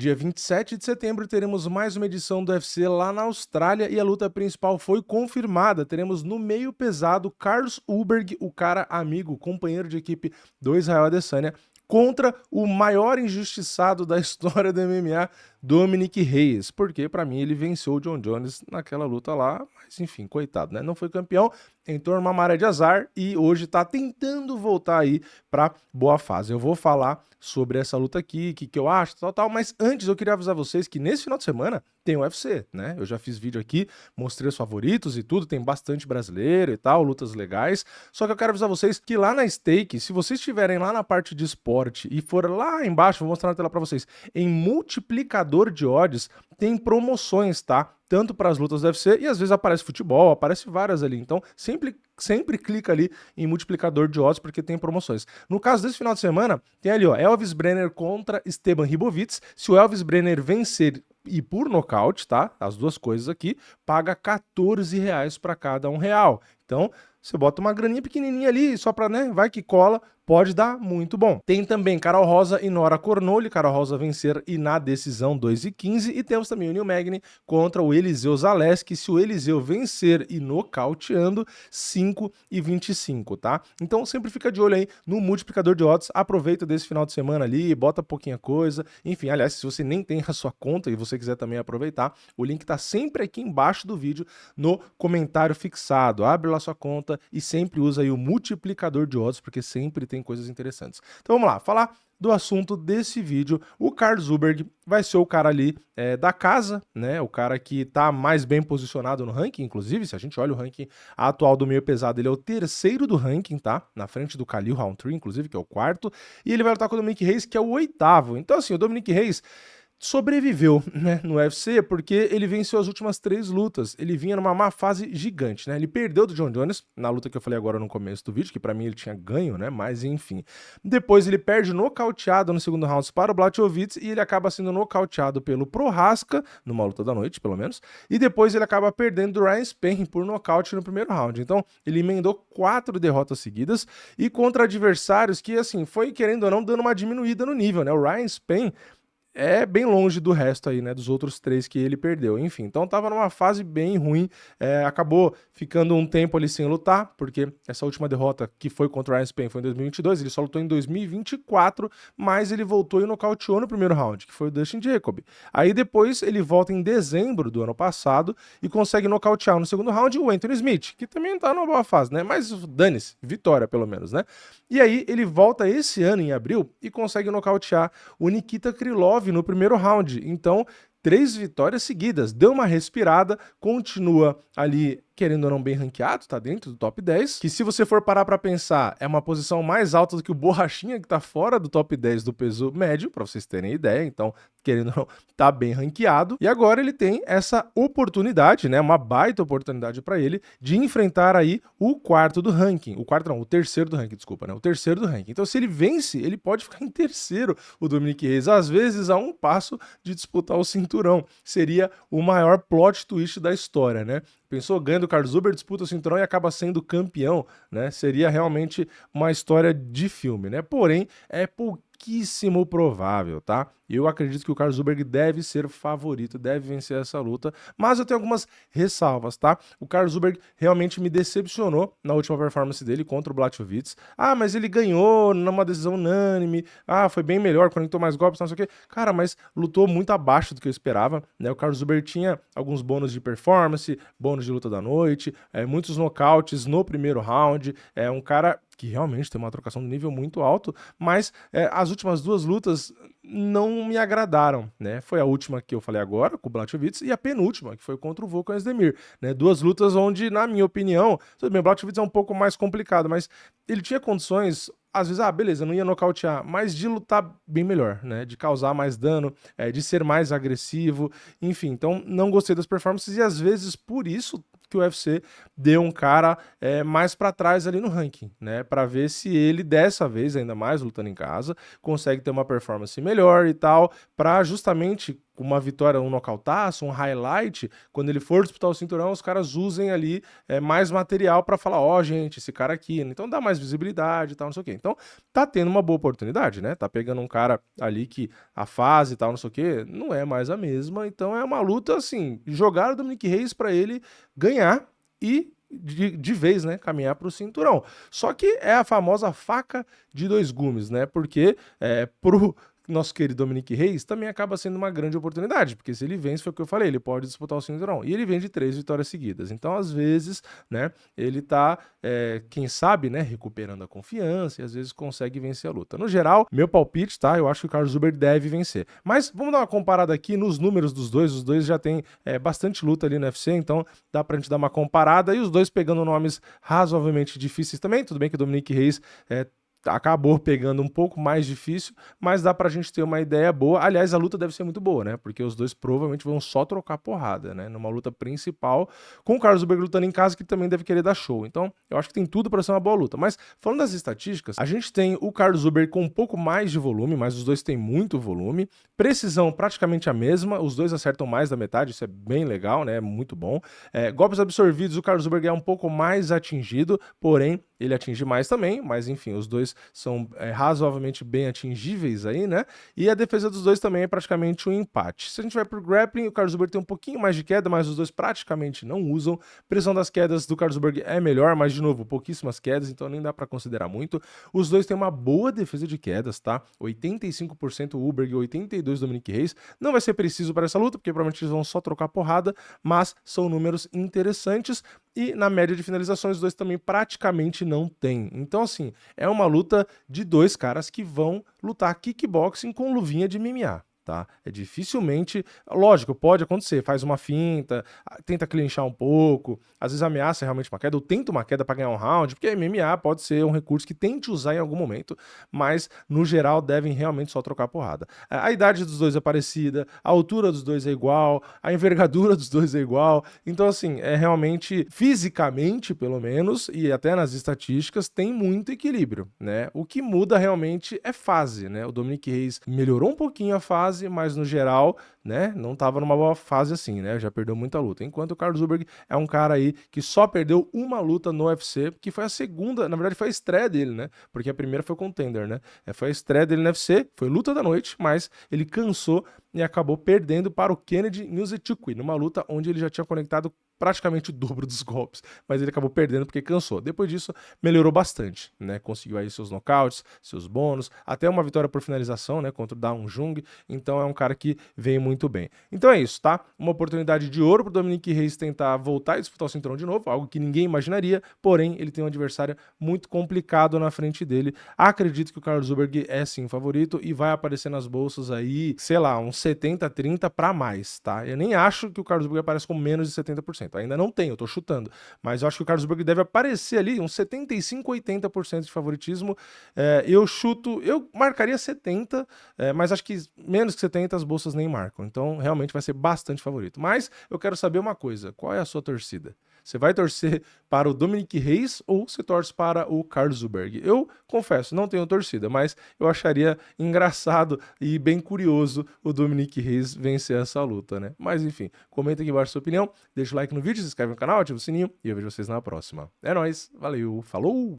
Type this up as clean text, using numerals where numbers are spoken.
Dia 27 de setembro teremos mais uma edição do UFC lá na Austrália e a luta principal foi confirmada. Teremos no meio pesado Carlos Ulberg, o cara amigo, companheiro de equipe do Israel Adesanya, contra o maior injustiçado da história do MMA, Dominick Reyes, porque para mim ele venceu o John Jones naquela luta lá, mas enfim, coitado, né? Não foi campeão, entrou numa maré de azar e hoje tá tentando voltar aí pra boa fase. Eu vou falar sobre essa luta aqui, o que eu acho, tal, mas antes eu queria avisar vocês que nesse final de semana tem o UFC, né? Eu já fiz vídeo aqui, mostrei os favoritos e tudo, tem bastante brasileiro e tal, lutas legais, só que eu quero avisar vocês que lá na Stake, se vocês estiverem lá na parte de esporte e for lá embaixo, vou mostrar na tela pra vocês, em multiplicador de odds, tem promoções, tá? Tanto para as lutas do UFC e às vezes aparece futebol, aparece várias ali. Então, sempre clica ali em multiplicador de odds porque tem promoções. No caso desse final de semana, tem ali, ó, Elvis Brener contra Esteban Ribovitz. Se o Elvis Brener vencer e por nocaute, tá? As duas coisas aqui, paga R$14 para cada R$1. Então, você bota uma graninha pequenininha ali, só para, né, vai que cola, pode dar muito bom. Tem também Carol Rosa e Nora Cornoli, Carol Rosa vencer e na decisão 2-15, e temos também o Neil Magny contra o Eliseu Zaleski, se o Eliseu vencer e nocauteando, 5-25, tá? Então sempre fica de olho aí no multiplicador de odds, aproveita desse final de semana ali, bota pouquinha coisa, enfim, aliás, se você nem tem a sua conta e você quiser também aproveitar, o link tá sempre aqui embaixo do vídeo no comentário fixado, abre lá sua conta e sempre usa aí o multiplicador de odds, porque sempre tem coisas interessantes. Então vamos lá, falar do assunto desse vídeo. O Carlos Ulberg vai ser o cara ali da casa, né? O cara que tá mais bem posicionado no ranking, inclusive, se a gente olha o ranking atual do meio pesado, ele é o terceiro do ranking, tá? Na frente do Khalil Rountree, inclusive, que é o quarto, e ele vai lutar com o Dominick Reyes, que é o oitavo. Então, assim, o Dominick Reyes sobreviveu, né, no UFC porque ele venceu as últimas 3 lutas. Ele vinha numa má fase gigante, né? Ele perdeu do John Jones na luta que eu falei agora no começo do vídeo, que pra mim ele tinha ganho, né? Mas enfim. Depois ele perde nocauteado no segundo round para o Blachowicz e ele acaba sendo nocauteado pelo Prochazka, numa luta da noite, pelo menos. E depois ele acaba perdendo do Ryan Spann por nocaute no primeiro round. Então, ele emendou 4 derrotas seguidas e contra adversários que, assim, foi querendo ou não dando uma diminuída no nível, né? O Ryan Spann é bem longe do resto aí, né, dos outros 3 que ele perdeu. Enfim, então tava numa fase bem ruim, acabou ficando um tempo ali sem lutar, porque essa última derrota que foi contra o Ryan Spann foi em 2022, ele só lutou em 2024, mas ele voltou e nocauteou no primeiro round, que foi o Dustin Jacob. Aí depois ele volta em dezembro do ano passado e consegue nocautear no segundo round o Anthony Smith, que também tá numa boa fase, né, mas dane-se, vitória pelo menos, né. E aí ele volta esse ano em abril e consegue nocautear o Nikita Krylov no primeiro round. Então, 3 vitórias seguidas. Deu uma respirada, continua ali, querendo ou não, bem ranqueado, tá dentro do top 10, que se você for parar pra pensar, é uma posição mais alta do que o Borrachinha, que tá fora do top 10 do peso médio, pra vocês terem ideia. Então, querendo ou não, tá bem ranqueado. E agora ele tem essa oportunidade, né, uma baita oportunidade pra ele, de enfrentar aí o quarto do ranking. O quarto não, o terceiro do ranking, desculpa, né, o terceiro do ranking. Então, se ele vence, ele pode ficar em terceiro, o Dominick Reyes, às vezes a um passo de disputar o cinturão. Seria o maior plot twist da história, né? Pensou, ganha do Carlos Ulberg, disputa o cinturão e acaba sendo campeão, né? Seria realmente uma história de filme, né? Porém, é pouquíssimo provável, tá? Eu acredito que o Carlos Ulberg deve ser favorito, deve vencer essa luta, mas eu tenho algumas ressalvas, tá? O Carlos Ulberg realmente me decepcionou na última performance dele contra o Blachowicz. Ah, mas ele ganhou numa decisão unânime. Ah, foi bem melhor, conectou mais golpes, não sei o quê. Cara, mas lutou muito abaixo do que eu esperava, né? O Carlos Ulberg tinha alguns bônus de performance, bônus de luta da noite, muitos nocautes no primeiro round. É um cara que realmente tem uma trocação de nível muito alto, mas as últimas 2 lutas não me agradaram, né? Foi a última que eu falei agora, com o Blachowicz, e a penúltima, que foi contra o Volkan Oezdemir, né? 2 lutas onde, na minha opinião, tudo bem, o Blachowicz é um pouco mais complicado, mas ele tinha condições, às vezes, beleza, não ia nocautear, mas de lutar bem melhor, né? De causar mais dano, de ser mais agressivo, enfim. Então, não gostei das performances e, às vezes, por isso que o UFC deu um cara mais para trás ali no ranking, né? Para ver se ele, dessa vez, ainda mais lutando em casa, consegue ter uma performance melhor e tal, para justamente com uma vitória, um nocautaço, um highlight, quando ele for disputar o cinturão, os caras usem ali mais material para falar, ó, gente, esse cara aqui, então dá mais visibilidade e tal, não sei o quê. Então, tá tendo uma boa oportunidade, né? Tá pegando um cara ali que a fase e tal, não sei o quê, não é mais a mesma, então é uma luta, assim, jogar o Dominic Reyes para ele ganhar e de vez, né, caminhar para o cinturão. Só que é a famosa faca de dois gumes, né? Porque pro nosso querido Dominic Reyes também acaba sendo uma grande oportunidade, porque se ele vence, foi o que eu falei, ele pode disputar o cinturão. E ele vem de 3 vitórias seguidas. Então, às vezes, né, ele tá, quem sabe, né, recuperando a confiança e às vezes consegue vencer a luta. No geral, meu palpite, tá? Eu acho que o Carlos Zuber deve vencer. Mas vamos dar uma comparada aqui nos números dos dois. Os dois já têm bastante luta ali no UFC, então dá pra gente dar uma comparada. E os dois pegando nomes razoavelmente difíceis também. Tudo bem que o Dominic Reyes acabou pegando um pouco mais difícil, mas dá pra gente ter uma ideia boa. Aliás, a luta deve ser muito boa, né? Porque os dois provavelmente vão só trocar porrada, né? Numa luta principal, com o Carlos Zuber lutando em casa, que também deve querer dar show. Então, eu acho que tem tudo pra ser uma boa luta. Mas, falando das estatísticas, a gente tem o Carlos Zuber com um pouco mais de volume, mas os dois têm muito volume. Precisão praticamente a mesma, os dois acertam mais da metade, isso é bem legal, né? Muito bom. Golpes absorvidos, o Carlos Zuber é um pouco mais atingido, porém, ele atinge mais também, mas enfim, os dois são razoavelmente bem atingíveis aí, né? E a defesa dos dois também é praticamente um empate. Se a gente vai pro grappling, o Carlos Zuber tem um pouquinho mais de queda, mas os dois praticamente não usam. Pressão das quedas do Carlos Zuber é melhor, mas de novo, pouquíssimas quedas, então nem dá pra considerar muito. Os dois têm uma boa defesa de quedas, tá? 85% o Uberg e 82% o Dominic Reyes. Não vai ser preciso para essa luta, porque provavelmente eles vão só trocar porrada, mas são números interessantes. E na média de finalizações, os dois também praticamente não tem. Então, assim, é uma luta de dois caras que vão lutar kickboxing com luvinha de MMA. Tá? Dificilmente, lógico, pode acontecer, faz uma finta, tenta clinchar um pouco, às vezes ameaça realmente uma queda, ou tenta uma queda para ganhar um round, porque MMA pode ser um recurso que tente usar em algum momento, mas no geral devem realmente só trocar porrada. A idade dos dois é parecida, a altura dos dois é igual, a envergadura dos dois é igual, então assim, é realmente, fisicamente pelo menos, e até nas estatísticas, tem muito equilíbrio, né? O que muda realmente é fase, né? O Dominic Reyes melhorou um pouquinho a fase, mas no geral, né, não estava numa boa fase assim, né, já perdeu muita luta. Enquanto o Carlos Zuber é um cara aí que só perdeu uma luta no UFC, que foi a segunda, na verdade foi a estreia dele, né, porque a primeira foi o Contender, né, foi a estreia dele no UFC, foi luta da noite, mas ele cansou e acabou perdendo para o Kennedy Nzechukwu, numa luta onde ele já tinha conectado praticamente o dobro dos golpes, mas ele acabou perdendo porque cansou. Depois disso, melhorou bastante, né? Conseguiu aí seus nocautes, seus bônus, até uma vitória por finalização, né? Contra o Daum Jung, então é um cara que vem muito bem. Então é isso, tá? Uma oportunidade de ouro pro Dominic Reyes tentar voltar e disputar o cinturão de novo, algo que ninguém imaginaria, porém, ele tem um adversário muito complicado na frente dele. Acredito que o Carlos Zuber é sim favorito e vai aparecer nas bolsas aí, sei lá, uns 70-30 para mais, tá? Eu nem acho que o Carlos Zuber apareça com menos de 70%. Ainda não tem, eu tô chutando. Mas eu acho que o Carlos Zuber deve aparecer ali uns 75-80% de favoritismo. Eu chuto, eu marcaria 70%, mas acho que menos que 70% as bolsas nem marcam. Então, realmente vai ser bastante favorito. Mas eu quero saber uma coisa, qual é a sua torcida? Você vai torcer para o Dominic Reyes ou você torce para o Carlos Zuber? Eu confesso, não tenho torcida, mas eu acharia engraçado e bem curioso o Dominic Reyes vencer essa luta, né? Mas enfim, comenta aqui embaixo a sua opinião, deixa o like no vídeo, se inscreve no canal, ativa o sininho e eu vejo vocês na próxima. É nóis, valeu, falou!